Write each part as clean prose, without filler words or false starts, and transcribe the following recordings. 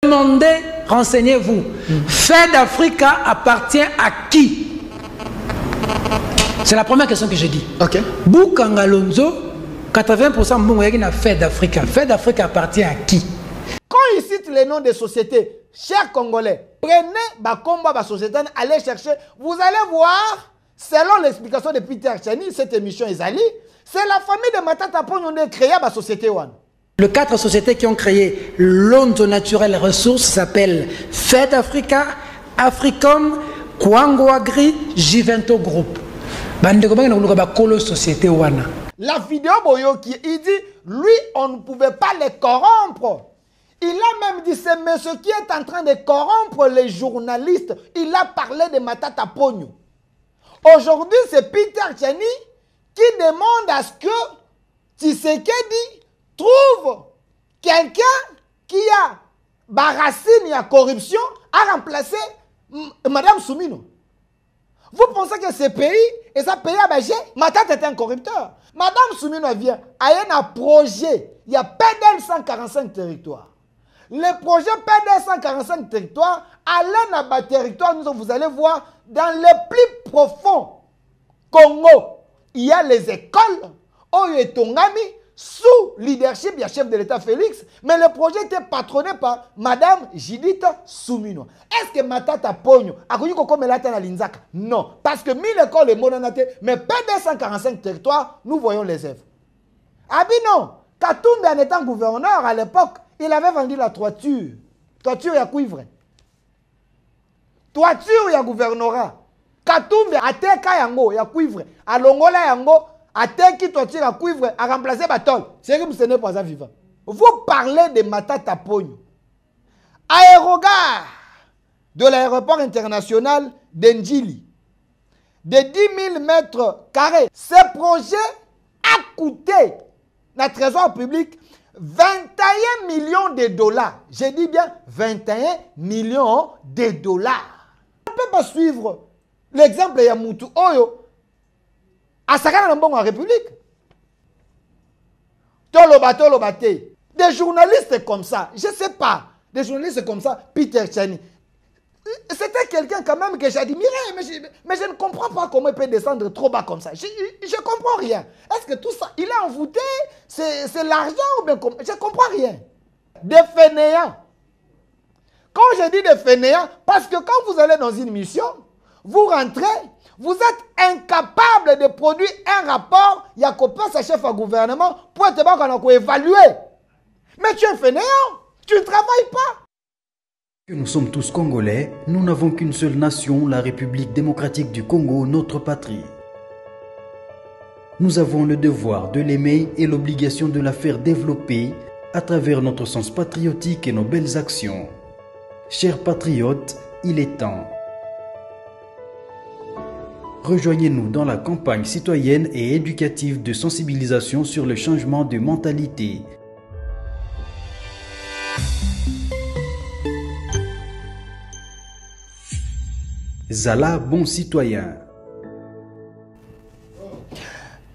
Demandez, renseignez-vous. Fed Africa appartient à qui? C'est la première question que j'ai dit. Ok. Boukanga Lonzo, 80% de na Fed Africa. Fed Africa appartient à qui? Quand il cite les noms des sociétés, chers Congolais, prenez Bakomba, la société, allez chercher. Vous allez voir, selon l'explication de Peter Tchani, cette émission Ezali, c'est la famille de Matata Ponyo qui a créé la société One. Les 4 sociétés qui ont créé l'Onde Naturelle Ressources s'appellent Fed Africa, Africom, Kwango Agri, Jivento Group. La vidéo Boyoki, il dit, lui, on ne pouvait pas les corrompre. Il a même dit, c'est monsieur qui est en train de corrompre les journalistes. Il a parlé de Matata Ponyo. Aujourd'hui, c'est Peter Tchani qui demande à ce que Tshisekedi trouve quelqu'un qui a racine à corruption à remplacer Madame Soumino. Vous pensez que ce pays, et ça pays à Bagé, Matata est un corrupteur. Madame Soumino vient, il y a un projet, il y a PDL 145 territoires. Le projet PDL 145 territoires, allez dans le territoire, vous allez voir, dans les plus profonds Congo, il y a les écoles, Oyetongami, sous leadership du chef de l'État Félix, mais le projet était patronné par Madame Judith Soumino. Est-ce que Matata Ponyo a connu comme elle a l'Inzak? Non, parce que 1000 écoles et monanate, mais PDL 145 territoires, nous voyons les œuvres. Ah bien non, Katumbe en étant gouverneur à l'époque, il avait vendu la toiture. Toiture et à cuivre. Toiture et à gouvernorat. Katumbe a teka yango ya cuivre. A longola yango a teki toiture à cuivre a remplacé batol. C'est comme ce n'est pas un vivant. Vous parlez de Matata Ponyo. Aérogare de l'aéroport international d'Endjili. De 10 000 mètres carrés. Ce projet a coûté le trésor public 21 millions de dollars. Je dis bien 21 millions de dollars. On ne peut pas suivre l'exemple de Yamutu Oyo à Sakana en République. Tolobate. Des journalistes comme ça, je ne sais pas, des journalistes comme ça, Peter Tchani. C'était quelqu'un quand même que j'admirais, mais je ne comprends pas comment il peut descendre trop bas comme ça. Je ne comprends rien. Est-ce que tout ça, il est envoûté? C'est l'argent ou bien comment? Je ne comprends rien. Des fainéants. Quand je dis des fainéants, parce que quand vous allez dans une mission, vous rentrez, vous êtes incapable de produire un rapport, il y a copain, sa chef au gouvernement, pour être évaluer. Mais tu es fainéant, tu ne travailles pas. Nous sommes tous Congolais, nous n'avons qu'une seule nation, la République démocratique du Congo, notre patrie. Nous avons le devoir de l'aimer et l'obligation de la faire développer à travers notre sens patriotique et nos belles actions. Chers patriotes, il est temps. Rejoignez-nous dans la campagne citoyenne et éducative de sensibilisation sur le changement de mentalité. Zala, bon citoyen.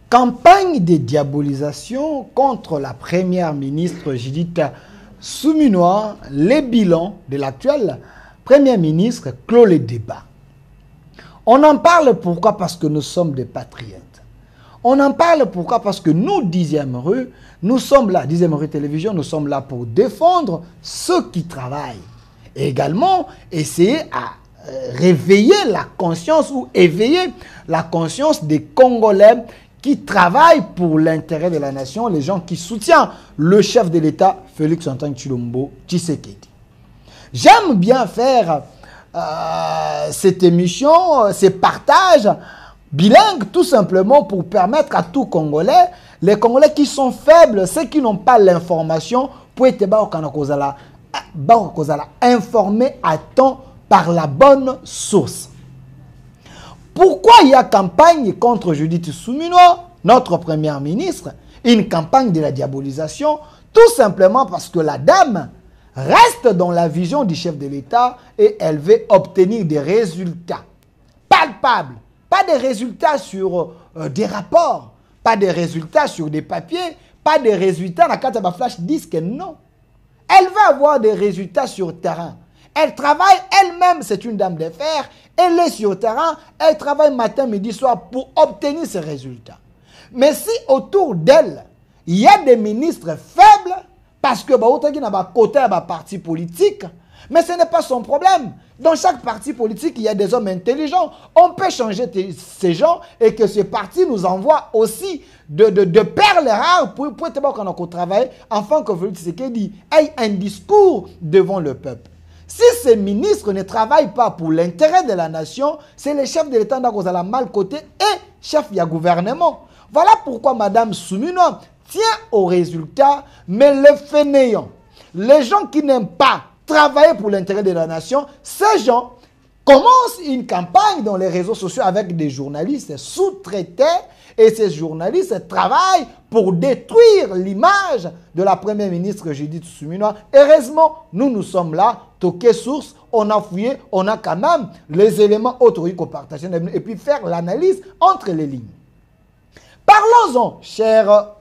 Campagne de diabolisation contre la première ministre Judith Soumino. Les bilans de l'actuel premier ministre clôt le débat. On en parle pourquoi? Parce que nous sommes des patriotes. On en parle pourquoi? Parce que nous, 10e rue, nous sommes là, 10e rue télévision, nous sommes là pour défendre ceux qui travaillent. Et également, essayer à réveiller la conscience ou éveiller la conscience des Congolais qui travaillent pour l'intérêt de la nation, les gens qui soutiennent le chef de l'État, Félix Antoine Tshilombo Tshisekedi. J'aime bien faire cette émission, ces partages bilingues, tout simplement pour permettre à tout Congolais, les Congolais qui sont faibles, ceux qui n'ont pas l'information, pour être informés à temps par la bonne source. Pourquoi il y a campagne contre Judith Soumino, notre première ministre, une campagne de la diabolisation? Tout simplement parce que la dame reste dans la vision du chef de l'État et elle veut obtenir des résultats palpables. Pas des résultats sur des rapports, pas des résultats sur des papiers, pas des résultats dans la carte de flash disque, non. Elle va avoir des résultats sur terrain. Elle travaille elle-même, c'est une dame d'affaires. Elle est sur terrain, elle travaille matin, midi, soir pour obtenir ces résultats. Mais si autour d'elle, il y a des ministres faibles, parce que il y a un côté à parti politique, mais ce n'est pas son problème. Dans chaque parti politique, il y a des hommes intelligents. On peut changer ces gens et que ce parti nous envoie aussi de perles rares pour qu'on travaille afin que Félix Tshisekedi ait un discours devant le peuple. Si ces ministres ne travaillent pas pour l'intérêt de la nation, c'est les chefs de l'État qui ont mal côté et chef du gouvernement. Voilà pourquoi Mme Souminois tient au résultat, mais les fainéants, les gens qui n'aiment pas travailler pour l'intérêt de la nation, ces gens commencent une campagne dans les réseaux sociaux avec des journalistes sous-traités et ces journalistes travaillent pour détruire l'image de la première ministre Judith Suminwa. Heureusement, nous sommes là, toquer source, on a fouillé, on a quand même les éléments autoriques qu'on partage et puis faire l'analyse entre les lignes. Parlons-en, chers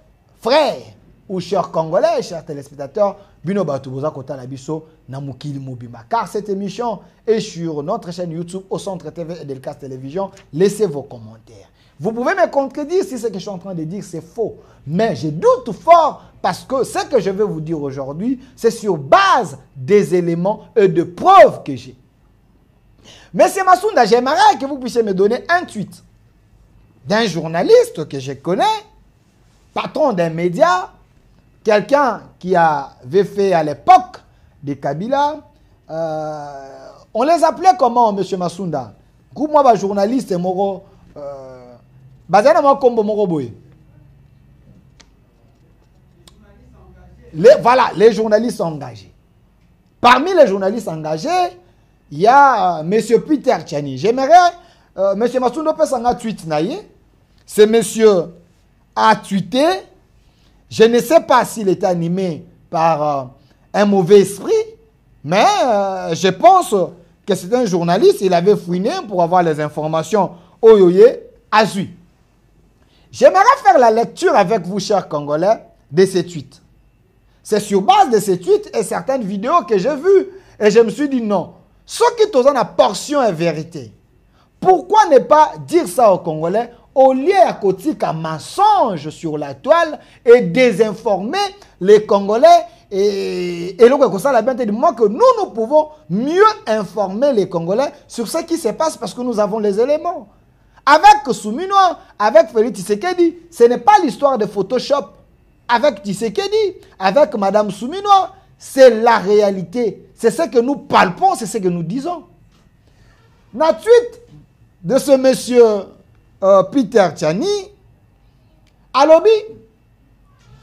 frères ou chers Congolais, chers téléspectateurs, Bino Batouboza Kota Labiso, Namukili Mobimba. Car cette émission est sur notre chaîne YouTube, au Centre TV et Delcas Télévision. Laissez vos commentaires. Vous pouvez me contredire si ce que je suis en train de dire c'est faux. Mais je doute fort parce que ce que je vais vous dire aujourd'hui, c'est sur base des éléments et de preuves que j'ai. Monsieur Massounda, j'aimerais que vous puissiez me donner un tweet d'un journaliste que je connais, patron d'un média, quelqu'un qui avait fait à l'époque de Kabila, on les appelait comment, M. Massounda? Groupe moi, journaliste, Moro, voilà, les journalistes engagés. Parmi les journalistes engagés, il y a M. Peter Tchani. J'aimerais, M. Massounda peut s'en tweet naïe. Ce monsieur a tweeté. Je ne sais pas s'il était animé par un mauvais esprit, mais je pense que c'est un journaliste. Il avait fouiné pour avoir les informations Oyoye Azui. J'aimerais faire la lecture avec vous, chers Congolais, de ces tweets. C'est sur base de ces tweets et certaines vidéos que j'ai vues. Et je me suis dit non. Ce qui est la portion est vérité. Pourquoi ne pas dire ça aux Congolais au lieu à côté qu'un mensonge sur la toile et désinformer les Congolais et le ça la de moi que nous pouvons mieux informer les Congolais sur ce qui se passe parce que nous avons les éléments. Avec Souminois, avec Félix Tshisekedi, ce n'est pas l'histoire de Photoshop. Avec Tshisekedi, avec Mme Souminois, c'est la réalité. C'est ce que nous palpons, c'est ce que nous disons. La tweet de ce monsieur Peter Tchani, à lobby,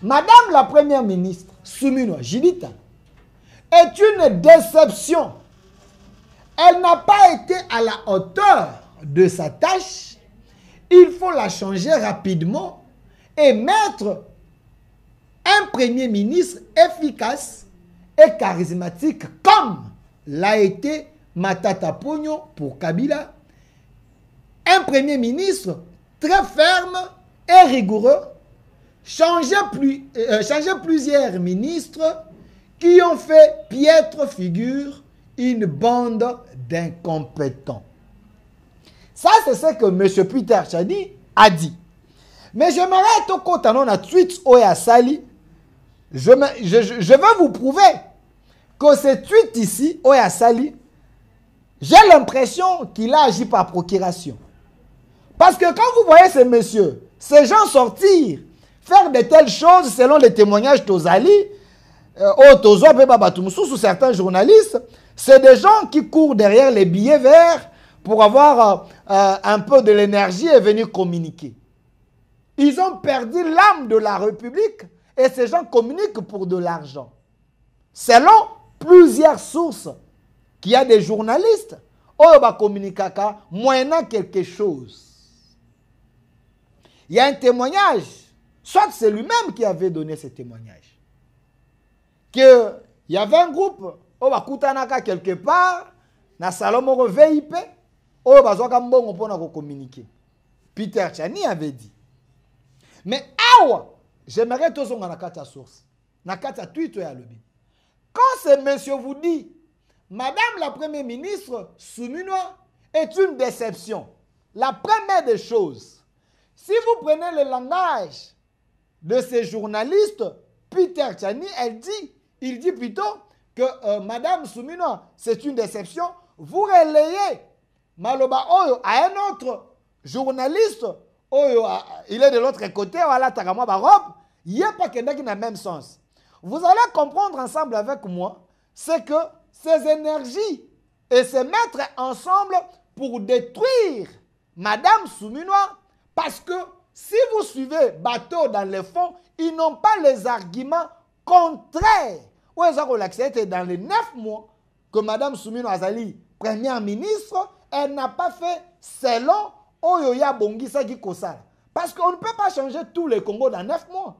Madame la Première ministre, Souminois Judith, est une déception. Elle n'a pas été à la hauteur de sa tâche. Il faut la changer rapidement et mettre un Premier ministre efficace et charismatique comme l'a été Matata Ponyo pour Kabila. Un Premier ministre très ferme et rigoureux. Changer plusieurs ministres qui ont fait piètre figure une bande d'incompétents. Ça, c'est ce que M. Peter Tchani a dit. Mais j'aimerais être content dans la tweet Oya Sali. Je vais vous prouver que ce tweet ici, Oya Sali, j'ai l'impression qu'il a agi par procuration. Parce que quand vous voyez ces messieurs, ces gens sortir, faire de telles choses selon les témoignages d'Ozali, ou certains journalistes, c'est des gens qui courent derrière les billets verts pour avoir un peu de l'énergie et venir communiquer. Ils ont perdu l'âme de la République et ces gens communiquent pour de l'argent. Selon plusieurs sources, qu'il y a des journalistes, qui communiquent moyennant quelque chose. Il y a un témoignage, soit c'est lui-même qui avait donné ce témoignage, qu'il y avait un groupe, quelque part, dans le salon VIP, communiquer. Peter Tchani avait dit. Mais j'aimerais tous on a source. Na kata tweet ya lobby. Quand ce monsieur vous dit, Madame la Première ministre Souminois est une déception, la première des choses, si vous prenez le langage de ces journalistes, Peter Tchani, il dit plutôt que Madame Souminois, c'est une déception. Vous relayez Maloba Oyo à un autre journaliste, Oyo, il est de l'autre côté, voilà, Tagamwa Barob, il n'y a pas quelqu'un qui n'a le même sens. Vous allez comprendre ensemble avec moi, c'est que ces énergies et se mettre ensemble pour détruire Madame Souminois, parce que si vous suivez Bateau dans le fond, ils n'ont pas les arguments contraires. Où est-ce que dans les 9 mois que Madame Souminois Azali, première ministre, elle n'a pas fait selon Oyoya Bongisa Gikosala. Parce qu'on ne peut pas changer tout le Congo dans 9 mois.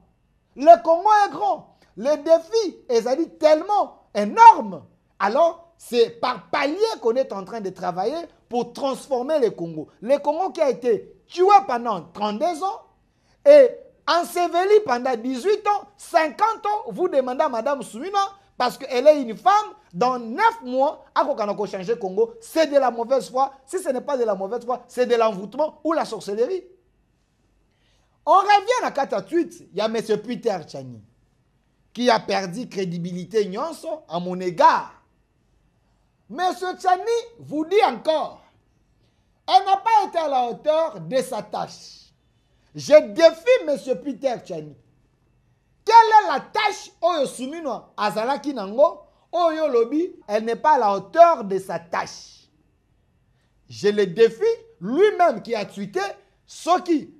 Le Congo est grand. Le défi est tellement énorme. Alors, c'est par palier qu'on est en train de travailler pour transformer le Congo. Le Congo qui a été tué pendant 32 ans et enseveli pendant 18 ans, 50 ans, vous demandez à Madame Souminois, parce qu'elle est une femme, dans 9 mois, à changer le Congo, c'est de la mauvaise foi. Si ce n'est pas de la mauvaise foi, c'est de l'envoûtement ou la sorcellerie. On revient à 48, il y a M. Peter Tchani, qui a perdu crédibilité nyonso à mon égard. M. Tchani vous dit encore, elle n'a pas été à la hauteur de sa tâche. Je défie M. Peter Tchani. Quelle est la tâche Oyo Souminois Azalaki Nango, Oyo Lobby, elle n'est pas à la hauteur de sa tâche. Je le défie, lui-même qui a tweeté, ce qui,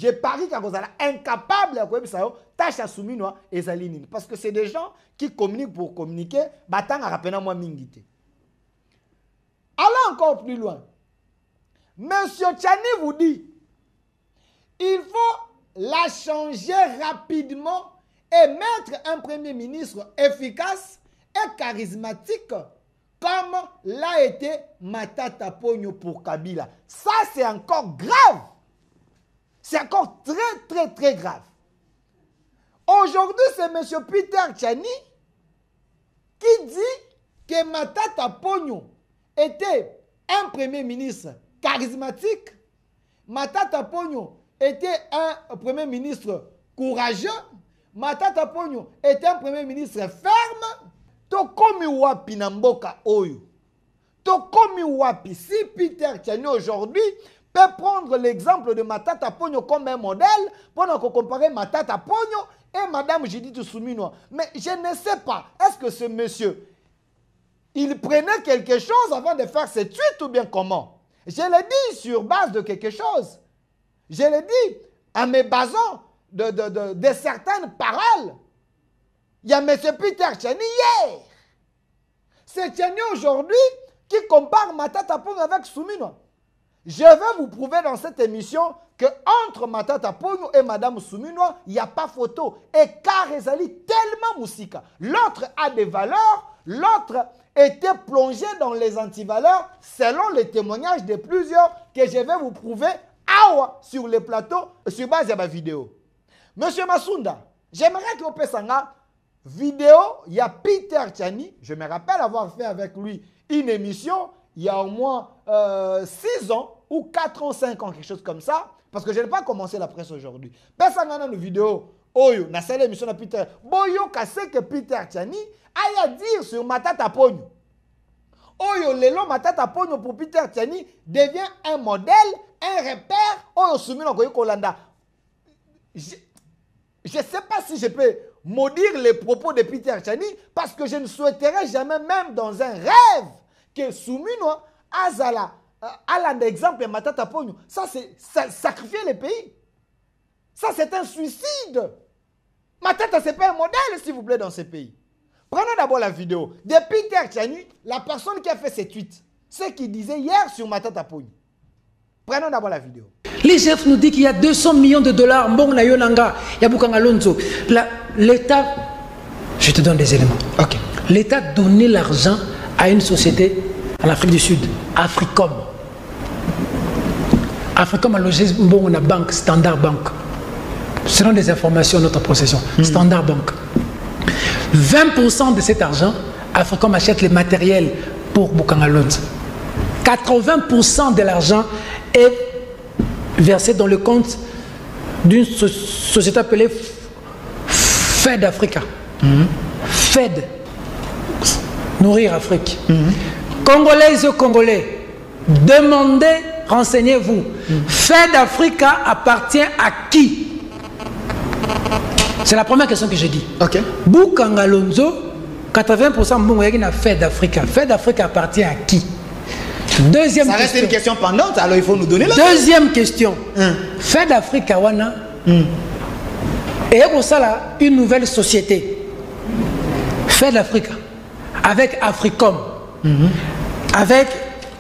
je parie qu'Akozala incapable de tâche à Souminois et Zalinine. Parce que c'est des gens qui communiquent pour communiquer, battant à rappeler moi mingité. Allons encore plus loin. Monsieur Tchani vous dit, il faut la changer rapidement et mettre un premier ministre efficace et charismatique comme l'a été Matata Ponyo pour Kabila. Ça, c'est encore grave. C'est encore très grave. Aujourd'hui, c'est M. Peter Tchani qui dit que Matata Ponyo était un premier ministre charismatique. Matata Ponyo était un premier ministre courageux. Matata Ponyo était un premier ministre ferme. Tokomi wapi namboka oyo. Tokomi wapi. Si Peter Tchani aujourd'hui peut prendre l'exemple de Matata Ponyo comme un modèle pour comparer Matata Ponyo et Madame Judith Souminois. Mais je ne sais pas, est-ce que ce monsieur, il prenait quelque chose avant de faire cette tweet ou bien comment? Je l'ai dit sur base de quelque chose. Je l'ai dit en me basant de certaines paroles. Il y a M. Peter Tchani hier. C'est Tchani aujourd'hui qui compare Matata Ponyo avec Souminois. Je vais vous prouver dans cette émission que entre Matata Ponyo et Madame Souminois, il n'y a pas photo. Et car Ezali tellement moussika. L'autre a des valeurs, l'autre était plongé dans les antivaleurs selon les témoignages de plusieurs que je vais vous prouver sur les plateaux sur base de ma vidéo. Monsieur Masunda, j'aimerais que vous puissiez vidéo, il y a Peter Tchani, je me rappelle avoir fait avec lui une émission il y a au moins 6 ans ou 4 ans, 5 ans, quelque chose comme ça, parce que je n'ai pas commencé la presse aujourd'hui. Personne n'a une vidéo, Oyo, na celle émission de Peter, Boyo, qu'est-ce que Peter Tchani a à dire sur Matata Ponyo. Oyo, Lelo Matata Ponyo pour Peter Tchani devient un modèle, un repère, Oyo Souminois Kolanda. Je ne sais pas si je peux maudire les propos de Peter Tchani parce que je ne souhaiterais jamais, même dans un rêve, que Souminois Azala, à l'exemple de Matata Ponyo, ça c'est sacrifier le pays. Ça c'est un suicide. Matata, c'est pas un modèle, s'il vous plaît, dans ce pays. Prenons d'abord la vidéo de Peter Tchani, la personne qui a fait ces tweets, ce qu'il disait hier sur Matata Ponyo. Prenons d'abord la vidéo. L'IGF nous dit qu'il y a 200 millions de dollars. Bon, na yonanga, Yabukanga Lonzo. L'État, je te donne des éléments. Ok. L'État donnait l'argent à une société en Afrique du Sud, Africom. Africom a logé bon, on a banque, Standard Bank. selon les informations de notre possession, Standard Bank, 20% de cet argent, Africom achète les matériels pour Bukanga Lonzo. 80% de l'argent est versé dans le compte d'une société appelée Fed Africa. Fed, Nourrir Afrique. Congolaises et Congolais, demandez, renseignez-vous. Fed Africa appartient à qui? C'est la première question que j'ai dit. Ok. Bukanga Lonzo, 80% Mbongo na Fed Africa. Fed Africa appartient à qui? Deuxième ça question. reste une question pendante, alors il faut nous donner la Deuxième question. Fed Africa wana. Et pour ça là, une nouvelle société. Fed Africa. Avec Africom. Avec,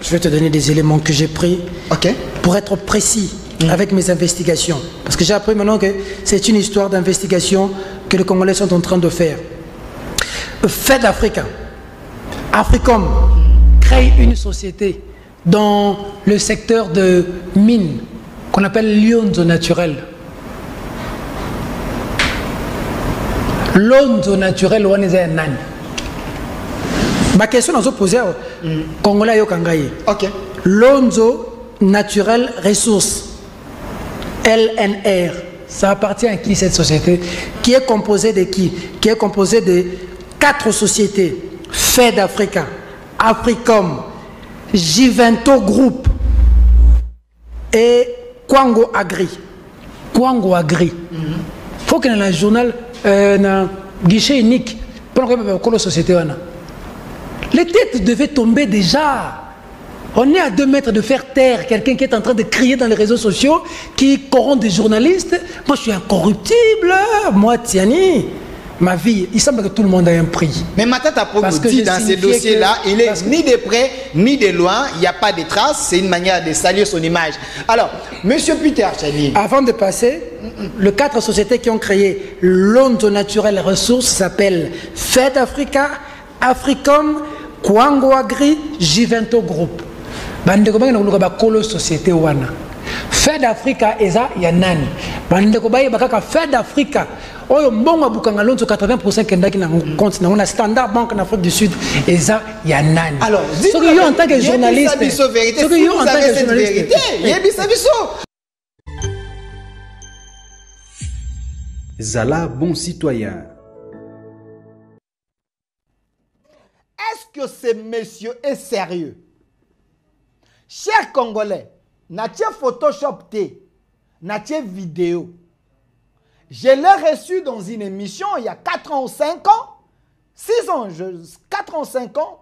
je vais te donner des éléments que j'ai pris. Ok. Pour être précis avec mes investigations. Parce que j'ai appris maintenant que c'est une histoire d'investigation que les Congolais sont en train de faire. Fed Africa. Africom crée une société dans le secteur de mines qu'on appelle Lonzo Naturel. Lonzo Naturel, on est un nani. Ma question nous a posé au Congolais Yokangaye. Ok. Lonzo Naturel Ressources, LNR, ça appartient à qui cette société? Qui est composée de qui? Qui est composée de 4 sociétés. Fed Africa, Africom, Jivento Group et Kwango Agri. Kwango Agri. Faut que dans le journal, dans le guichet unique, pour que la société, les têtes devaient tomber déjà. On est à 2 mètres de faire taire quelqu'un qui est en train de crier dans les réseaux sociaux, qui corrompt des journalistes. Moi, je suis incorruptible. Moi, Tiani, ma vie, il semble que tout le monde a un prix. Mais Matata Pongo dit dans ces dossiers-là, il est ni de près, ni de loin. Il n'y a pas de traces. C'est une manière de salir son image. Alors, Monsieur Peter Tchani. Avant de passer, les 4 sociétés qui ont créé Lonzo Naturel Ressources s'appellent Fed Africa, Africom, Kwango Agri, Jivento Group. Bandeko bangi na ba kolo société wana. Fed Africa eza ya nani? Bandeko baye bakaka Fed Africa. Oyo mbongo Bukanga Lonzo 80% kendaki na compte na Standard Bank en Afrique du Sud eza ya nani? Alors, ce que yo en tant que journaliste, ce que yo en tant que journaliste, Zala bon citoyen. Est-ce que ce monsieur est sérieux? Chers Congolais, n'a-t-il Photoshop T, n'a-t-il vidéo? Je l'ai reçu dans une émission il y a 4 ans ou 5 ans. 6 ans, 4 ans, 5 ans.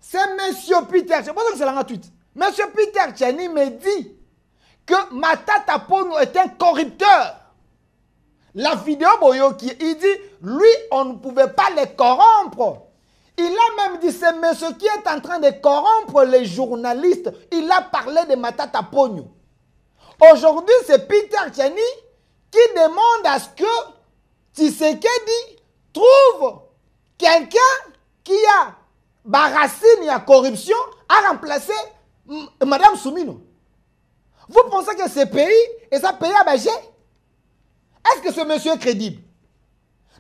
C'est monsieur Peter, je pense que c'est la tweet. Monsieur Peter Tchani me dit que Matata Pongo est un corrupteur. La vidéo Boyoki, il dit, lui, on ne pouvait pas les corrompre. Il a même dit, c'est monsieur qui est en train de corrompre les journalistes. Il a parlé de Matata Pongo. Aujourd'hui, c'est Peter Tchani qui demande à ce que Tshisekedi trouve quelqu'un qui a racine et corruption à remplacer Madame Soumino. Vous pensez que ce pays est un pays à Bagé? Est-ce que ce monsieur est crédible?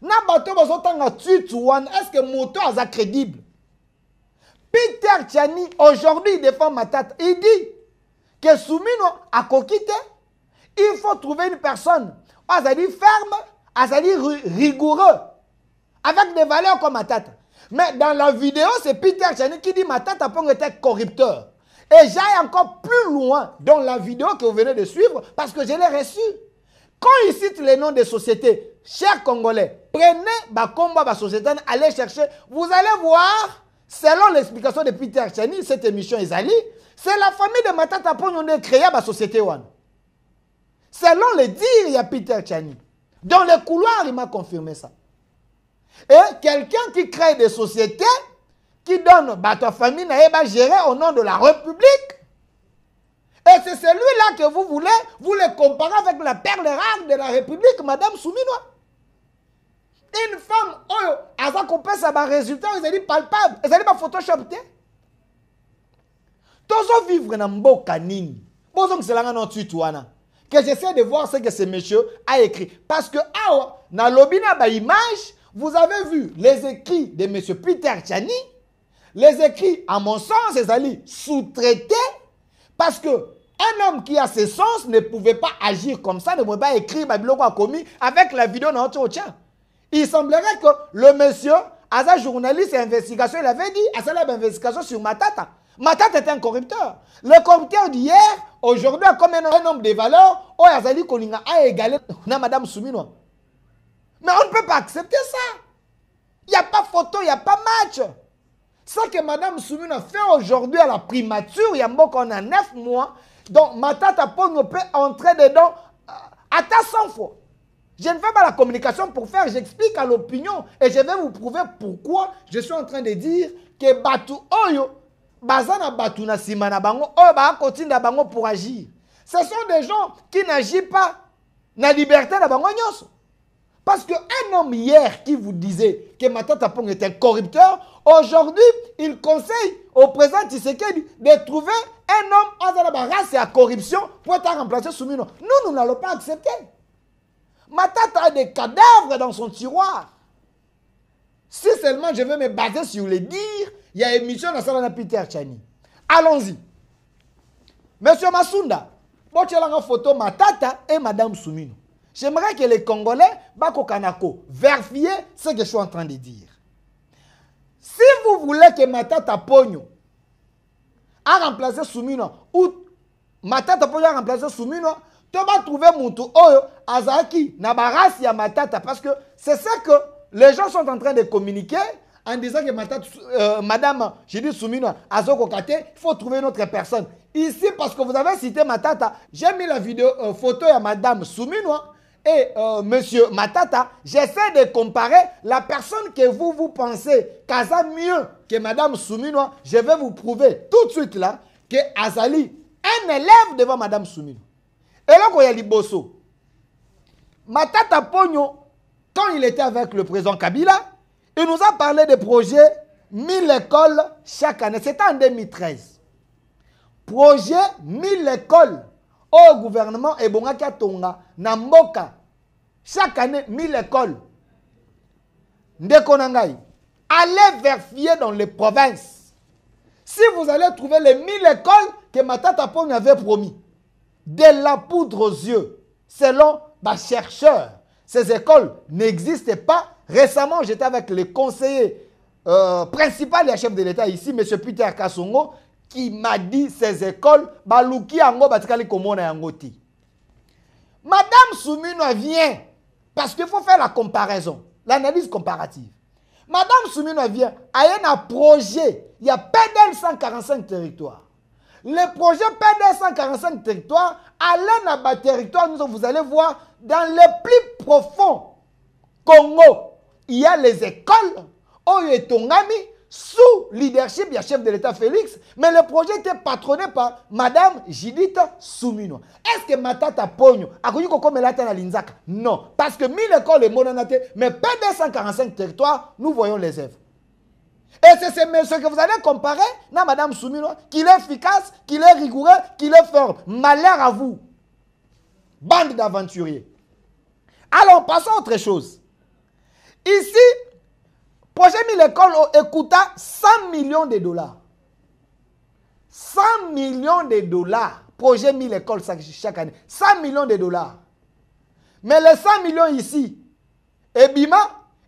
Est-ce que Moto est crédible? Peter Tchani, aujourd'hui, il défend Matata. Il dit que Soumino a coquité. Il faut trouver une personne, ferme, rigoureux, avec des valeurs comme Matata. Mais dans la vidéo, c'est Peter Tchani qui dit Matata Pongo était corrupteur. Et j'aille encore plus loin dans la vidéo que vous venez de suivre parce que je l'ai reçue. Quand il cite les noms des sociétés, chers Congolais, prenez Bakomba, société, allez chercher. Vous allez voir, selon l'explication de Peter Tchani, cette émission Ezali, c'est la famille de Matata Pongo qui a créé la société One. Selon les dires, il y a Peter Tchani. Dans les couloirs, il m'a confirmé ça. Et quelqu'un qui crée des sociétés, qui donne ta famille, n'a géré au nom de la République. Et c'est celui-là que vous voulez, vous le comparez avec la perle rare de la République, Madame Souminois. Une femme, elle a compris ça, résultat, elle a dit palpable, elle a dit pas Photoshop. Tous vivre dans Mboka Nini. Bozong c'est là dans Tutuana. que j'essaie de voir ce que ce monsieur a écrit. Parce que, dans l'obina image, vous avez vu les écrits de monsieur Peter Tchani, les écrits, à mon sens, c'est allé sous-traités, parce que un homme qui a ses sens ne pouvait pas agir comme ça, ne pouvait pas écrire Babylon a commis avec la vidéo dans notre tien. Il semblerait que le monsieur, à sa journaliste et investigation, il avait dit, à sa investigation sur Matata. Matata était un corrupteur. Le corrupteur d'hier, aujourd'hui, comme un homme de valeur, Azali Kolinga a égalé Madame Soumino. Mais on ne peut pas accepter ça. Il n'y a pas photo, il n'y a pas match. Ce que Madame Soumino fait aujourd'hui à la primature, il y a qu'on a 9 mois, donc Matata Ponyo peut entrer dedans à ta 100 fois. Je ne fais pas la communication pour faire, j'explique à l'opinion et je vais vous prouver pourquoi je suis en train de dire que Batu Oyo, Bazana Batu na Simana Bango, Oyo ba continue Bango pour agir. Ce sont des gens qui n'agissent pas na liberté na Bango Nyos. Parce qu'un homme hier qui vous disait que Matata Pong est un corrupteur, aujourd'hui, il conseille au président Tshisekedi de trouver un homme à la race et à corruption pour être remplacé Soumino. Nous n'allons pas accepter. Matata a des cadavres dans son tiroir. Si seulement je veux me baser sur les dires, il y a une émission dans Salana Peter Tchani. Allons-y. Monsieur Masunda, bon, tu as une photo Matata et Madame Soumino. J'aimerais que les Congolais, Bako Kanako, vérifiez ce que je suis en train de dire. Si vous voulez que Matata Pogno a remplacé Soumino, ou Matata Pogno a remplacé Soumino, tu vas trouver Moutou Oyo, Azaki, Nabarasi à Matata, parce que c'est ça que les gens sont en train de communiquer en disant que Matata, Madame, j'ai dit Soumino, Azoko Kate, il faut trouver une autre personne. Ici, parce que vous avez cité Matata, j'ai mis la vidéo, photo à Madame Soumino et Monsieur Matata. J'essaie de comparer la personne que vous pensez qu'Aza mieux que Madame Soumino. Je vais vous prouver tout de suite là que Azali, un élève devant Madame Soumino. Et là, quand il y a Liboso, Matata Pogno, quand il était avec le président Kabila, il nous a parlé des projets 1000 écoles chaque année. C'était en 2013. Projet 1000 écoles au gouvernement et Bongaka Tonga, Namboka. Chaque année, 1000 écoles. Ndekonangai. Allez vérifier dans les provinces. Si vous allez trouver les 1000 écoles que Matata Pogno avait promis, de la poudre aux yeux, selon les chercheurs, ces écoles n'existaient pas. Récemment, j'étais avec le conseiller principal et chef de l'État ici, M. Peter Kassongo, qui m'a dit ces écoles, baluki ango batikali komona yangoti. Madame Soumino vient, parce qu'il faut faire la comparaison, l'analyse comparative. Madame Soumino vient, il y a un projet, il y a PDL 145 territoires. Le projet PDL 145 territoires, allez dans le territoire, vous allez voir, dans les plus profonds Congo, il y a les écoles, Oyetongami, sous leadership du chef de l'État Félix, mais le projet était patronné par Madame Judith Soumino. Est-ce que Matata Pogno a connu comme elle a l'Inzaka? Non, parce que 1000 écoles et mononate, mais pas 245 territoires, nous voyons les œuvres. Et c'est ce que vous allez comparer à Madame Soumino, qu'il est efficace, qu'il est rigoureux, qu'il est fort. Malheur à vous, bande d'aventuriers. Alors, passons à autre chose. Ici, projet 1000 écoles écouta 100 millions de dollars. 100 millions de dollars. Projet 1000 écoles chaque année. 100 millions de dollars. Mais les 100 millions ici, et Bima,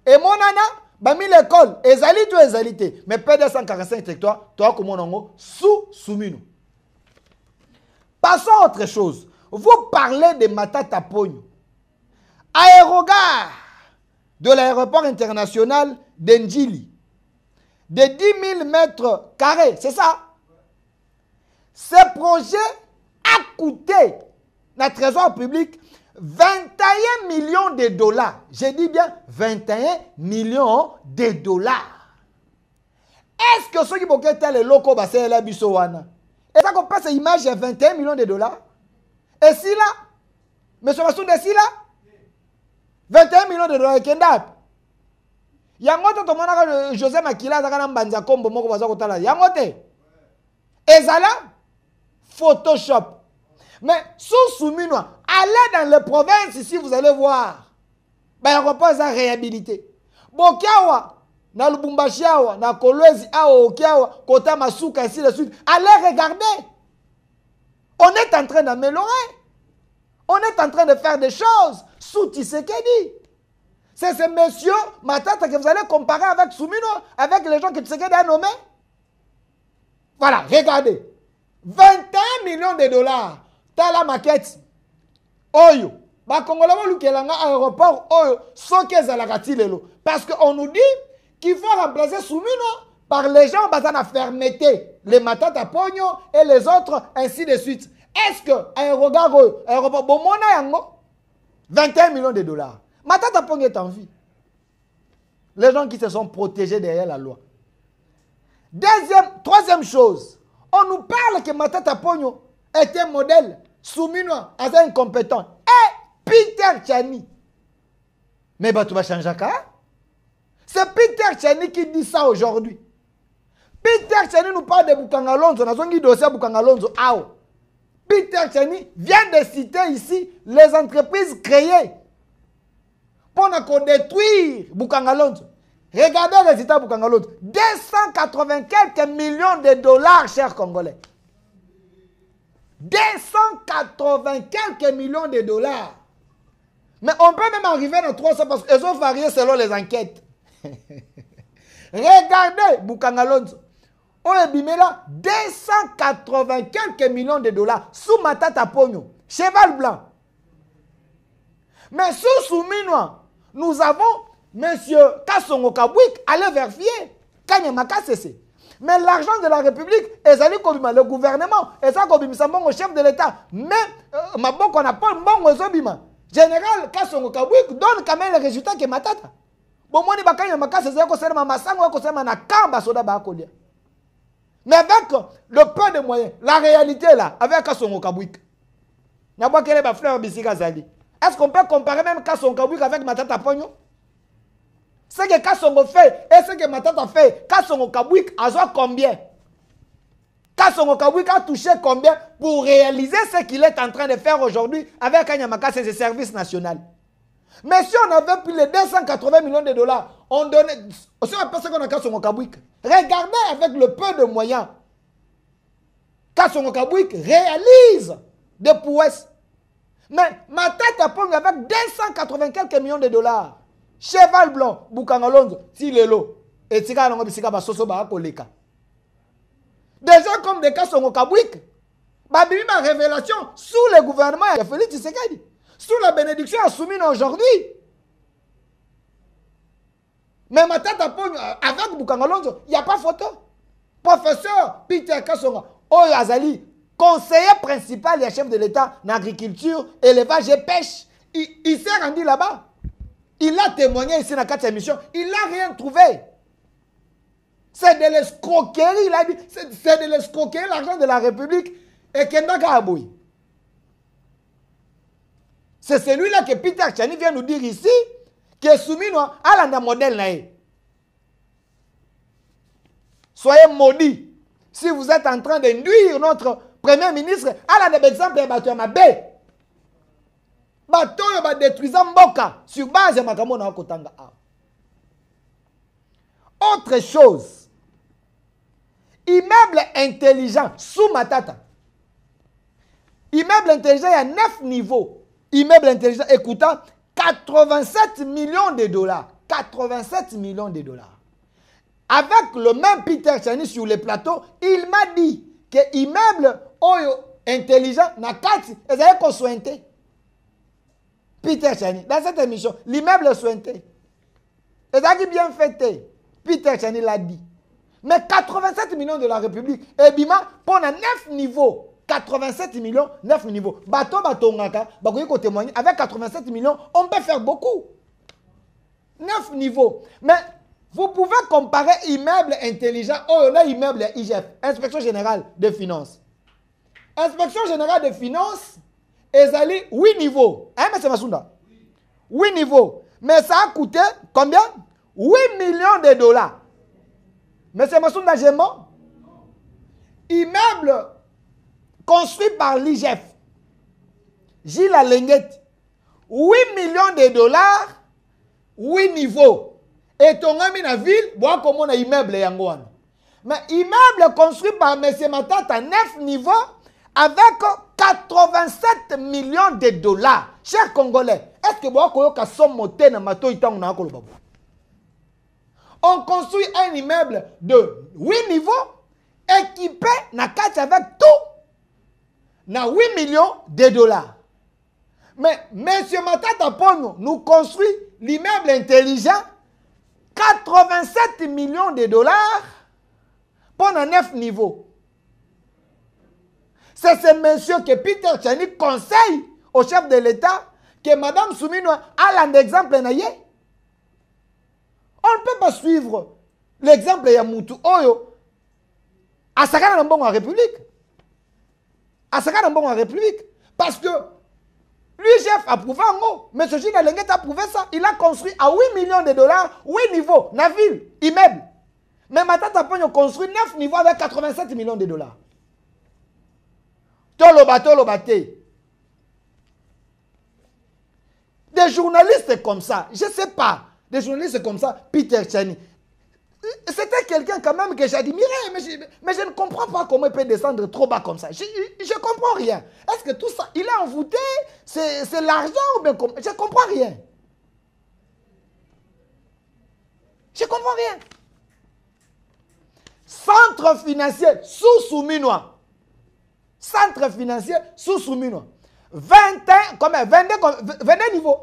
et Monana, bah 1000 écoles, ezalité ou ezalité. Mais pas 245 territoires, toi comme on sous Soumino. Passons à autre chose. Vous parlez de Matata Pogno. Aérogare de l'aéroport international d'Endjili, de 10 000 mètres carrés, c'est ça? Ce projet a coûté, le trésor public, 21 millions de dollars. Je dis bien 21 millions de dollars. Est-ce que ceux qui vont quitter les locaux, c'est la Bissowana? Et ça qu'on passe l'image, il y a 21 millions de dollars. Et si là, M. Massoud, et si là, 21 millions de dollars, Kendap. Yangote to mona José Makila zakana mbanza kombo moko baza kotala. Yangote. Ezala Photoshop. Mais sous Soumino Allez dans les provinces ici, vous allez voir. L'aéroport est réhabilité. Bokiawa, na Lubumbashi, na Kolwezi, Okiawa, Kota Masuka, ainsi de suite. Allez regarder. On est en train d'améliorer. On est en train de faire des choses sous Tshisekedi. C'est ce monsieur Matata que vous allez comparer avec Soumino, avec les gens que Tshisekedi a nommés. Voilà, regardez. 21 millions de dollars. T'as la maquette. Oyo. Congolais vont lukelanga aéroport Oyo. Soke zalakati lelo. Parce qu'on nous dit qu'il faut remplacer Soumino par les gens basés à fermeté. Les Matata Pogno et les autres, ainsi de suite. Est-ce que aéroport Bomona Yango 21 millions de dollars. Matata Pogno est en vie. Les gens qui se sont protégés derrière la loi. Troisième chose, on nous parle que Matata Pogno est un modèle. Soumino est incompétent. Et Peter Tchani. Mais tu vas changer ça. C'est Peter Tchani qui dit ça aujourd'hui. Peter Tchani nous parle de Bukangalonzo. Nous avons dit dossier Bukangalonzo. Peter Tchani vient de citer ici les entreprises créées pour détruire Bukangalonzo. Regardez les résultats de Bukangalonzo. 280 quelques millions de dollars, chers Congolais. 280 quelques millions de dollars. Mais on peut même arriver à 300 parce qu'ils ont varié selon les enquêtes. Regardez Bukangalonzo. On a bimé là 280 quelques millions de dollars sous Matata Pogno. Cheval blanc. Mais sous Soumino, nous avons M. Kassongo Kabwik, allez vérifier. Kanyamaka cessé. Mais l'argent de la République, le gouvernement, et ça comme au chef de l'État. Mais Maboko n'a pas bon Zobima. Général Kassongo Kabwik donne quand même les résultats que Matata. Bon, moi, Kanyamaka cessé, mais avec le peu de moyens, la réalité là, avec Kassongo Kabwik. Est-ce qu'on peut comparer même Kassongo Kabwik avec Matata Pogno? Ce que Kassongo fait et ce que Matata fait, Kassongo Kabwik a joué combien? Kassongo Kabwik a touché combien pour réaliser ce qu'il est en train de faire aujourd'hui avec Kanyamaka, ses services nationaux? Mais si on avait pris les 280 millions de dollars, on donnait... Si on pense qu'on a Kassongo Kabwik, regardez avec le peu de moyens. Kassongo Kabwik réalise des prouesses. Mais Matata Pogno avec 280 quelques millions de dollars. Cheval blanc, Bukangalonzo, Tilelo, et Tika Nango Bisika Basoso Barakoleka. Des gens comme des Kassongo Kabwik, Babimi ma révélation sous le gouvernement de Félix Tshisekedi, sous la bénédiction à Soumino aujourd'hui. Mais Matata Pogno, avec Bukangalonzo, il n'y a pas photo. Professeur Peter Kassongo, Oyo Azali, conseiller principal et chef de l'État en agriculture, élevage et pêche, il s'est rendu là-bas. Il a témoigné ici dans 4 émissions. Il n'a rien trouvé. C'est de l'escroquerie. Il a dit, c'est de l'escroquerie, l'argent de la République. Et Kendaka Aboui. C'est celui-là que Peter Tchani vient nous dire ici, qui est soumis à la modèle. Soyez maudits. Si vous êtes en train de nuire notre Premier ministre, à la exemple de Batuamabé. Batoyo ba détruisant Mboka sur base de Makamo na Kotanga. Autre chose, immeuble intelligent sous Matata. Immeuble intelligent, il y a 9 niveaux. Immeuble intelligent, écoutant 87 millions de dollars. 87 millions de dollars. Avec le même Peter Tchani sur les plateaux, il m'a dit que immeuble intelligent n'a 4, ils avaient consointé. Peter Tchani, dans cette émission, l'immeuble est sointé. Et ça qui bien fêté. Peter Tchani l'a dit. Mais 87 millions de la République. Et Bima, pendant 9 niveaux. 87 millions, 9 niveaux. Bato, ngaka, témoigner. Avec 87 millions, on peut faire beaucoup. 9 niveaux. Mais vous pouvez comparer immeuble intelligent. Oh, on a immeuble IGF. Inspection générale des finances. Inspection générale des finances. Ezali 8 niveaux. Hein, M. Masunda? 8 niveaux. Mais ça a coûté combien? 8 millions de dollars. M. Masunda Gémon? Immeuble construit par l'IGF. Gilles Alenguet, 8 millions de dollars, 8 niveaux. Et ton ami na ville, bois comme on a immeuble yangoan. Mais immeuble construit par M. Matata, 9 niveaux, avec 87 millions de dollars. Chers Congolais, est-ce que bois koyoka somme moté na mato itang na ko babu? On construit un immeuble de 8 niveaux, équipé na catch avec tout, na 8 millions de dollars. Mais M. Matata Ponyo nous construit l'immeuble intelligent, 87 millions de dollars pendant 9 niveaux. C'est ce monsieur que Peter Tchani conseille au chef de l'État que Mme Soumino a l'exemple. On ne peut pas suivre l'exemple de Yamoutou Oyo à Sakana Nambongo en République. À Sakana Nambongo en République. Parce que lui, chef, a prouvé en gros. M. Gilles Alenguet a prouvé ça. Il a construit à 8 millions de dollars, 8 niveaux, navire, immeuble. Mais Matata Ponyo construit 9 niveaux avec 87 millions de dollars. Tolo baté. Des journalistes comme ça, je ne sais pas, des journalistes comme ça, Peter Tchani. C'était quelqu'un quand même que j'admirais, mais je ne comprends pas comment il peut descendre trop bas comme ça. Je ne comprends rien. Est-ce que tout ça, il est envoûté? C'est l'argent ou bien comment? Je ne comprends rien. Je ne comprends rien. Centre financier sous Souminois. Centre financier sous Souminois. 22 niveaux.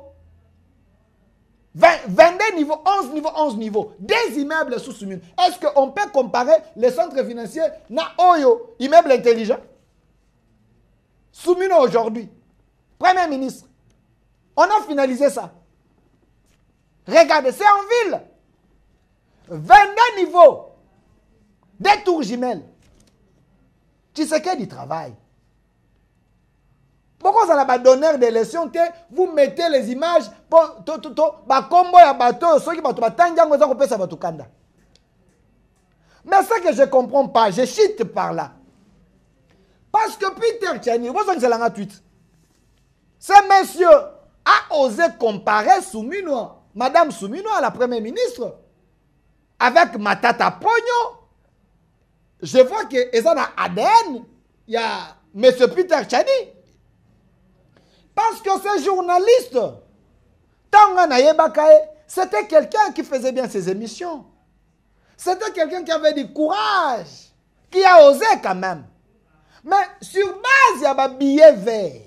22 niveaux, 11 niveaux, 11 niveaux. Des immeubles sous Souminois. Est-ce qu'on peut comparer les centres financiers na Oyo, immeuble intelligent? Souminois aujourd'hui. Premier ministre. On a finalisé ça. Regardez, c'est en ville. 22 niveaux. Des tours jumelles. Tu sais qu'il y a du travail. Pourquoi ça n'a pas donneur d'élection? Vous mettez les images pour mais ça que je ne comprends pas, je chute par là. Parce que Peter Tchani, ce monsieur a osé comparer Souminois, Madame Souminois, la première ministre, avec Matata Ponyo. Je vois que ils ont un ADN, il y a M. Peter Tchani. Parce que ce journaliste, c'était quelqu'un qui faisait bien ses émissions. C'était quelqu'un qui avait du courage, qui a osé quand même. Mais sur base, il y a un billet vert.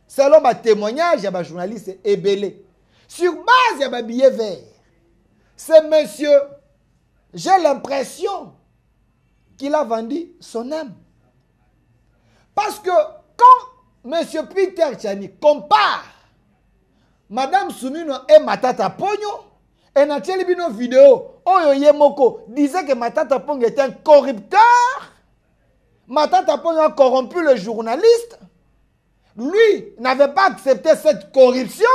Selon ma témoignage, il y a un journaliste ébélé. Sur base, il y a un billet vert. Ce monsieur, j'ai l'impression qu'il a vendu son âme. Parce que quand M. Peter Tchani compare Madame Soumino et Matata Ponyo, et dans une vidéo, Oyo Yemoko disait que Matata Ponyo était un corrupteur. Matata Ponyo a corrompu le journaliste. Lui n'avait pas accepté cette corruption.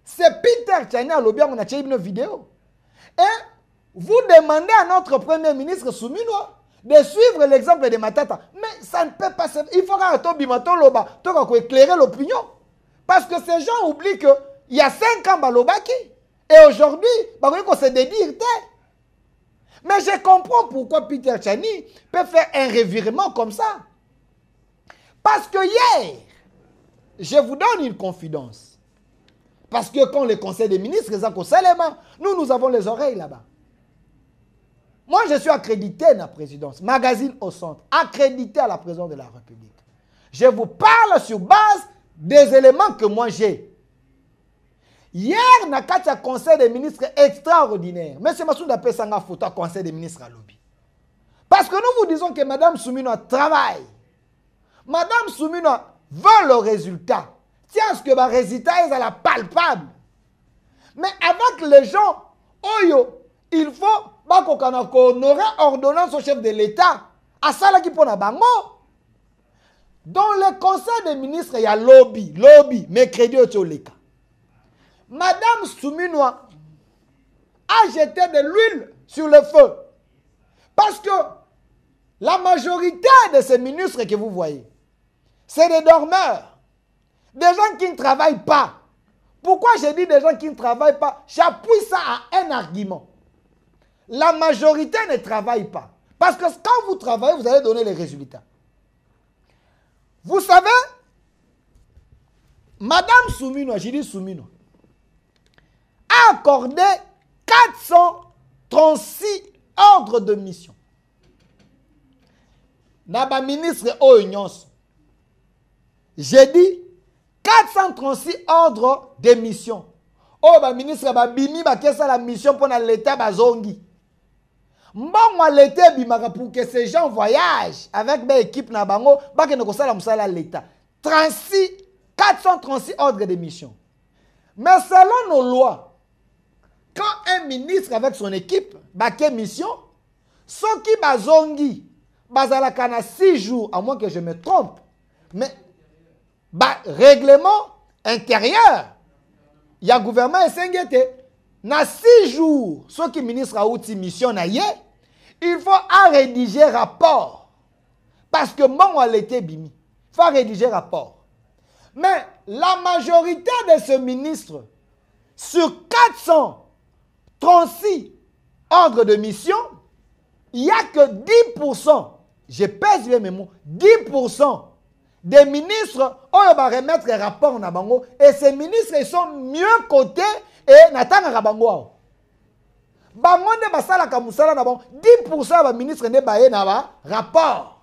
C'est Peter Tchani à l'objet, on a une vidéo. Et vous demandez à notre premier ministre Soumino de suivre l'exemple de Matata. Mais ça ne peut pas se... Il faudra éclairer l'opinion. Parce que ces gens oublient qu'il y a 5 ans, Balobaki. Et aujourd'hui, on se dédire. Mais je comprends pourquoi Peter Tchani peut faire un revirement comme ça. Parce que hier, je vous donne une confidence. Parce que quand le conseil des ministres, nous avons les oreilles là-bas. Moi, je suis accrédité à la présidence, magazine au centre, accrédité à la présidence de la République. Je vous parle sur base des éléments que moi j'ai. Hier, il y a un conseil des ministres extraordinaire. M. Massoud a fait une photo au conseil des ministres à Lobby. Parce que nous vous disons que Mme Soumino travaille. Mme Soumino veut le résultat. Tiens, ce que le résultat est à la palpable. Mais avec les gens, il faut honorer ordonnance au chef de l'État. À ça, là, qui pose bango. Dans le conseil des ministres, il y a lobby, mercredi au Tcholeka. Madame Soumino a jeté de l'huile sur le feu. Parce que la majorité de ces ministres que vous voyez, c'est des dormeurs. Des gens qui ne travaillent pas. Pourquoi je dis des gens qui ne travaillent pas? J'appuie ça à un argument. La majorité ne travaille pas. Parce que quand vous travaillez, vous allez donner les résultats. Vous savez, Madame Soumino, j'ai dit Soumino, a accordé 436 ordres de mission. Naba ministre Oyons, j'ai dit 436 ordres de mission. Oh, ba ministre Babimi, ba kesa la mission pour l'État bazongi. Mbongo l'État bimaka pour que ces gens voyagent avec mes équipes na bango, ba ke ne kosala musala l'État. 436 ordres de mission. Mais selon nos lois, quand un ministre avec son équipe ba ke mission, ceux qui bazongi bazalaka na 6 jours, à moins que je me trompe, mais règlement intérieur, il y a gouvernement et s'engagé. Na 6 jours, ceux qui ministre a outil mission na yé, il faut rédiger rapport. Parce que mon l'été bimi, il faut rédiger rapport. Mais la majorité de ce ministre, sur 436 ordres de mission, il n'y a que 10%, je pèse les mots, 10% des ministres on va remettre les rapports na bango et ces ministres ils sont mieux cotés et natanga bango bango ne basala ka musala na bango 10% ba ministre ne baye na ba rapport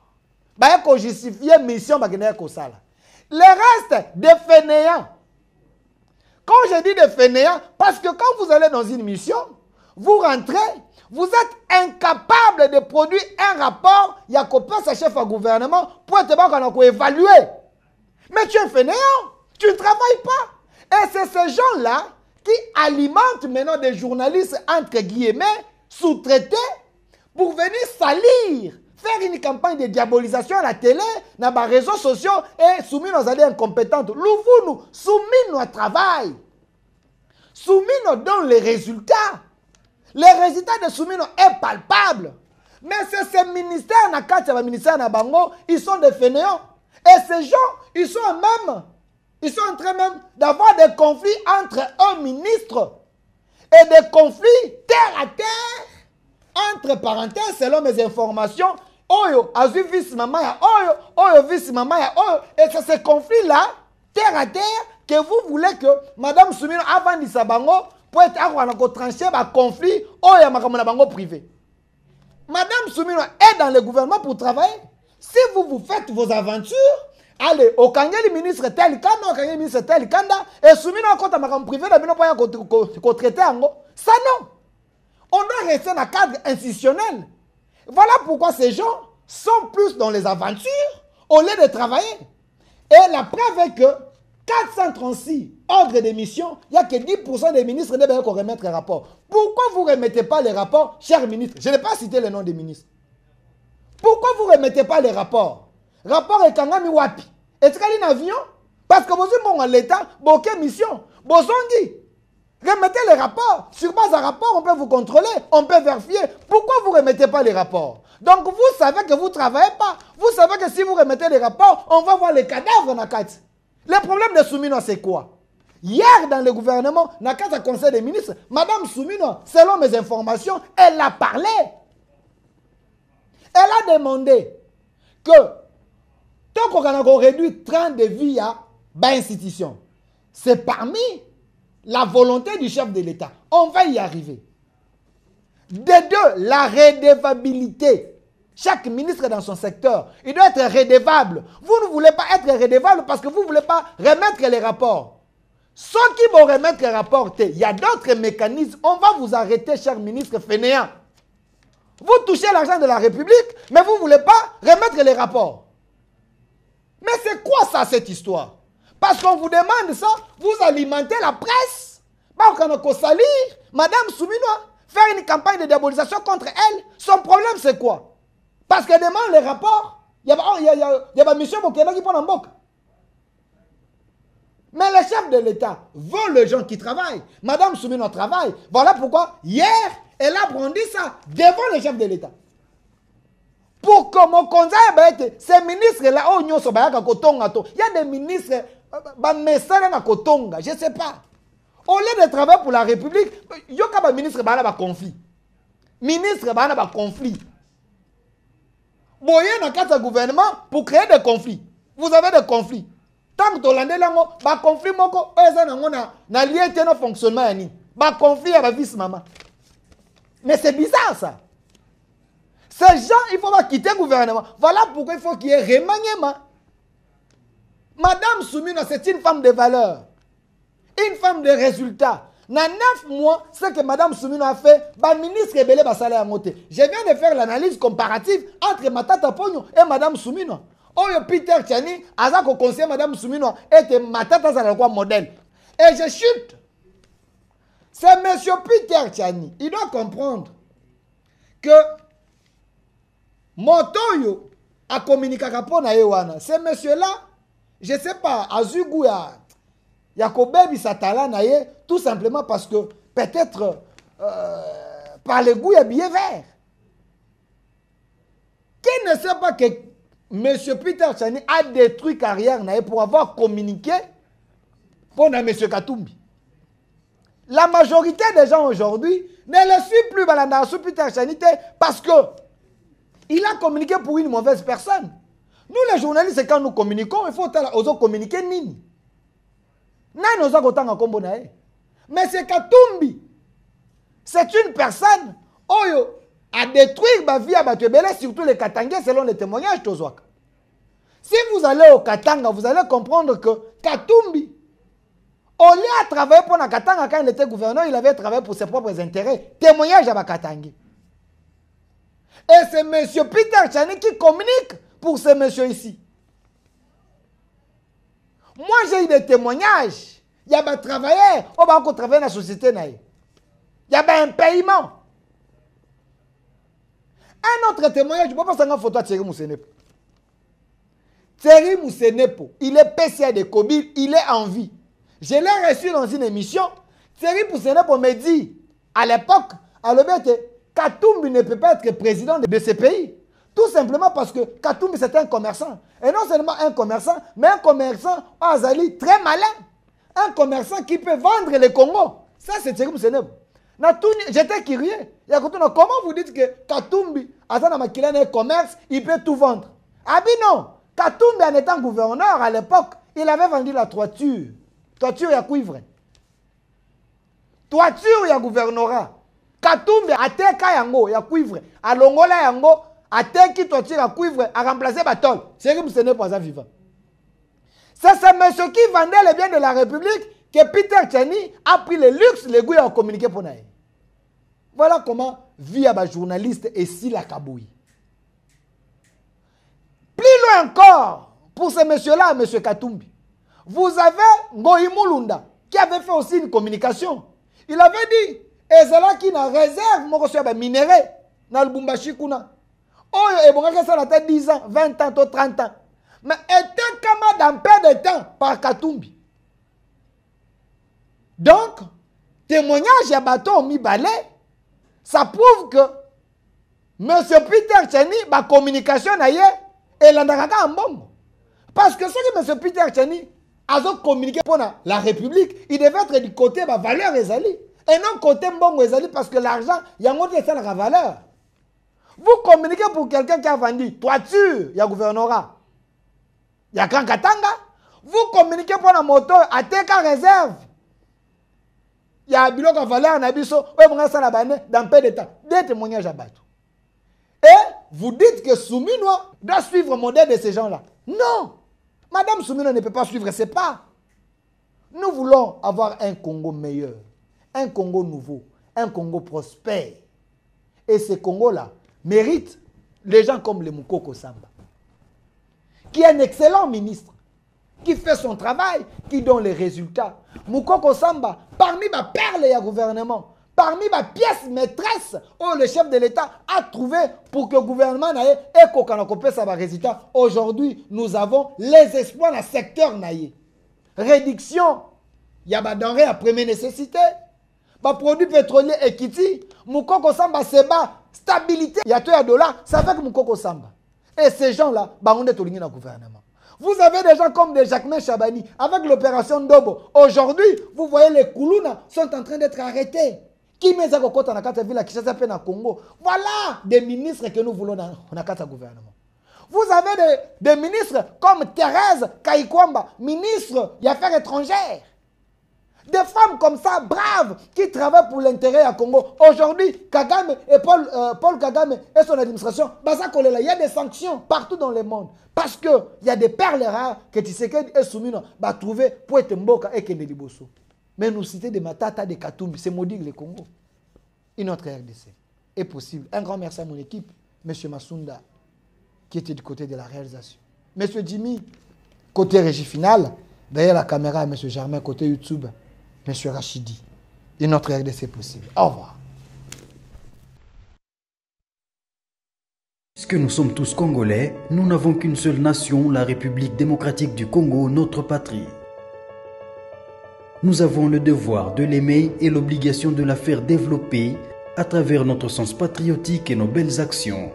baye ko justifier mission ba kene ko sala le reste des fainéants. Quand je dis des fainéants, parce que quand vous allez dans une mission, vous rentrez, vous êtes incapable de produire un rapport, il y a copain sa chef à gouvernement pour être évaluer. Mais tu es fainéant, tu ne travailles pas. Et c'est ces gens-là qui alimentent maintenant des journalistes entre guillemets sous-traités pour venir salir, faire une campagne de diabolisation à la télé, dans les réseaux sociaux et soumis nos alliés incompétentes. Louvou-nous, soumis nos travail. Soumis nos donne les résultats. Les résultats de Soumino est palpable. Mais c'est ces ministères, ils sont des fainéants. Et ces gens, ils sont en train même d'avoir des conflits entre un ministre et des conflits terre à terre. Entre parenthèses, selon mes informations, Oyo, Azu vice mamaya, Oyo vice mamaya, Oyo. Et c'est ces conflits-là, terre à terre, que vous voulez que Madame Soumino avant d'Issabango, pour être tranché par conflit, privé. Madame Soumino est dans le gouvernement pour travailler. Si vous faites vos aventures, allez au Kangeli ministre tel Kanda, au Kangeli ministre tel Kanda, et Soumino en compte à privé, traiter ça non. On doit rester dans le cadre institutionnel. Voilà pourquoi ces gens sont plus dans les aventures au lieu de travailler. Et la preuve est que 436 ordres de mission, il n'y a que 10% des ministres qui vont remettre les rapports. Pourquoi vous ne remettez pas les rapports, chers ministres? Je n'ai pas cité le nom des ministres. Pourquoi vous ne remettez pas les rapports? Rapport est Kangami Wapi. Est-ce qu'il y a un avion? Parce que vous êtes en l'État, vous avez une mission. Vous remettez les rapports. Sur base d'un rapport, on peut vous contrôler, on peut vérifier. Pourquoi vous ne remettez pas les rapports? Donc vous savez que vous ne travaillez pas. Vous savez que si vous remettez les rapports, on va voir les cadavres dans la carte. Le problème de Soumino, c'est quoi? Hier, dans le gouvernement, dans le conseil des ministres, Madame Soumino, selon mes informations, elle a parlé. Elle a demandé que tant qu'on a réduit 30 de vie à l'institution, c'est parmi la volonté du chef de l'État. On va y arriver. De deux, la redevabilité. Chaque ministre dans son secteur, il doit être redevable. Vous ne voulez pas être redevable parce que vous ne voulez pas remettre les rapports. Ceux qui vont remettre les rapports, il y a d'autres mécanismes. On va vous arrêter, chers ministres fainéants. Vous touchez l'argent de la République, mais vous ne voulez pas remettre les rapports. Mais c'est quoi ça, cette histoire? Parce qu'on vous demande ça, vous alimentez la presse. Salir, Madame Soumino, faire une campagne de diabolisation contre elle. Son problème, c'est quoi? Parce que demande les rapports, il y a une mission qui prend en boca. Mais le chef de l'État veut les gens qui travaillent. Madame Soumino travaille. Voilà pourquoi, hier, elle a brandi ça devant le chef de l'État. Pour que mon conseil, ces ministres-là, il y a des ministres message na kotonga, je ne sais pas. Au lieu de travailler pour la République, il y a un ministre qui a un conflit. Ministre qui a un conflit. Vous voyez dans le gouvernement pour créer des conflits. Vous avez des conflits. Tant que vous avez des conflits, vous avez lié à fonctionnement. Des conflits à la vice-maman. Mais c'est bizarre ça. Ces gens, il faut pas quitter le gouvernement. Voilà pourquoi il faut qu'il y ait remaniement. Madame Soumina, c'est une femme de valeur. Une femme de résultats. Dans 9 mois, ce que Madame Soumina a fait, le ministre Ebele va salaire à monter. Je viens de faire l'analyse comparative entre Matata Pogno et Madame Soumina. Oyo Peter Tchani, Azak au conseil Madame Soumina, était Matata Zalakwa modèle. Et je chute. C'est monsieur Peter Tchani. Il doit comprendre que Motoyo a communiqué avec Ewana. Ce monsieur-là, je ne sais pas, Azugou Yakobebi Satala naye, tout simplement parce que peut-être par le goût, il y a billet vert. Qui ne sait pas que M. Peter Tchani a détruit carrière naye pour avoir communiqué pour M. Katumbi. La majorité des gens aujourd'hui ne le suivent plus Balandassou Peter Tchani parce que il a communiqué pour une mauvaise personne. Nous les journalistes, quand nous communiquons, il faut communiquer nini. Mais c'est Katumbi. C'est une personne qui a détruit ma vie à Batubele, surtout les Katangais, selon les témoignages de Tozouaka. Si vous allez au Katanga, vous allez comprendre que Katumbi, au lieu de travailler pour la Katanga, quand il était gouverneur, il avait travaillé pour ses propres intérêts. Témoignage à Katangais. Et c'est M. Peter Tchani qui communique pour ce monsieur ici. Moi, j'ai eu des témoignages. Il y a des travailleurs, on va encore travailler dans la société. Il y a un paiement. Un autre témoignage, je ne peux pas savoir photo de Thierry Moussenepo. Thierry Moussenepo, il est PCA de Kobil, il est en vie. Je l'ai reçu dans une émission. Thierry Moussenepo me dit, à l'époque, à l'obété, Katumbi ne peut pas être président de ce pays. Tout simplement parce que Katumbi c'était un commerçant. Et non seulement un commerçant, mais un commerçant Azali très malin. Un commerçant qui peut vendre le Congo. Ça c'est Thierry Moussenepo. J'étais curieux. Comment vous dites que Katumbi, à un commerce, il peut tout vendre? Ah bien non. Katumbi en étant gouverneur à l'époque, il avait vendu la toiture. Toiture ya cuivre. Toiture ya gouvernorat. Katumbi a teka yango ya cuivre. A longola yango. A teki toiture ya cuivre. A remplacé batol. C'est comme ce n'est pas un vivant. C'est ce monsieur qui vendait les biens de la République que Peter Tchani a pris le luxe, le goût à communiquer pour nous. Voilà comment vit un journaliste et si la Kaboui. Plus loin encore, pour ce monsieur-là, monsieur Katumbi, vous avez Ngoï Mulunda qui avait fait aussi une communication. Il avait dit, et c'est là qui n'a réserve, moi je suis minéré, dans le Bumbashi Kuna. Oh, et bon, ça a 10 ans, 20 ans, 30 ans. Mais était comme dans peu de temps par Katumbi. Donc, témoignage à bateau mi balai, ça prouve que M. Peter Tchani, ma communication ailleurs, et l'andaka en bombe. Parce que ce que M. Peter Tchani a communiqué pour la République, il devait être du côté de la valeur Ezali. Et non côté bon Ezali parce que l'argent, il y a un autre la valeur. Vous communiquez pour quelqu'un qui a vendu toiture, il y a gouvernorat. Il y a Grand Katanga. Vous communiquez pour la moto à TK réserve. Il y a un bilan de valeur, dans peu de temps. Des témoignages à battre. Et vous dites que Soumino doit suivre le modèle de ces gens-là. Non. Madame Soumino ne peut pas suivre ses pas. Nous voulons avoir un Congo meilleur, un Congo nouveau, un Congo prospère. Et ce Congo-là mérite les gens comme le Moukoko Samba, qui est un excellent ministre, qui fait son travail, qui donne les résultats. Moukoko Samba, parmi ma perle et gouvernement, parmi ma pièce maîtresse, où le chef de l'État a trouvé pour que le gouvernement n'aille et qu'on sa résultat. Aujourd'hui, nous avons les espoirs dans le secteur naïe. Réduction, il y a des denrées à première nécessité. Les produits pétroliers équité, Moukoko Samba c'est bas, stabilité, il y a $2, ça fait que Moukoko Samba. Et ces gens-là, on est au ligne dans le gouvernement. Vous avez des gens comme des Jacquemin Chabani avec l'opération Ndobo. Aujourd'hui, vous voyez les Koulouna sont en train d'être arrêtés. Qui met ça dans la carte ville à Kinshasa et au Congo? Voilà des ministres que nous voulons dans la carte gouvernement. Vous avez des ministres comme Thérèse Kaikwamba, ministre des Affaires étrangères. Des femmes comme ça, braves, qui travaillent pour l'intérêt à Congo. Aujourd'hui, Kagame et Paul Kagame et son administration, il y a des sanctions partout dans le monde. Parce qu'il y a des perles rares que Tshisekedi et Soumino va trouver pour être Mboka et Kende Liboso. Mais nous citer des Matata, des Katumbi, c'est maudit le Congo. Une autre RDC est possible. Un grand merci à mon équipe, M. Masunda, qui était du côté de la réalisation. M. Jimmy, côté régie finale, derrière la caméra, M. Germain, côté YouTube, M. Rachidi. Une autre RDC possible. Au revoir. Puisque nous sommes tous Congolais, nous n'avons qu'une seule nation, la République démocratique du Congo, notre patrie. Nous avons le devoir de l'aimer et l'obligation de la faire développer à travers notre sens patriotique et nos belles actions.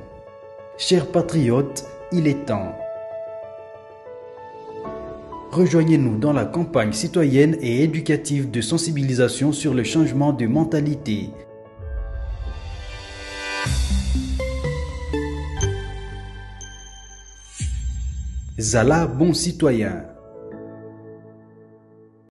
Chers patriotes, il est temps. Rejoignez-nous dans la campagne citoyenne et éducative de sensibilisation sur le changement de mentalité. Zala, bon citoyen.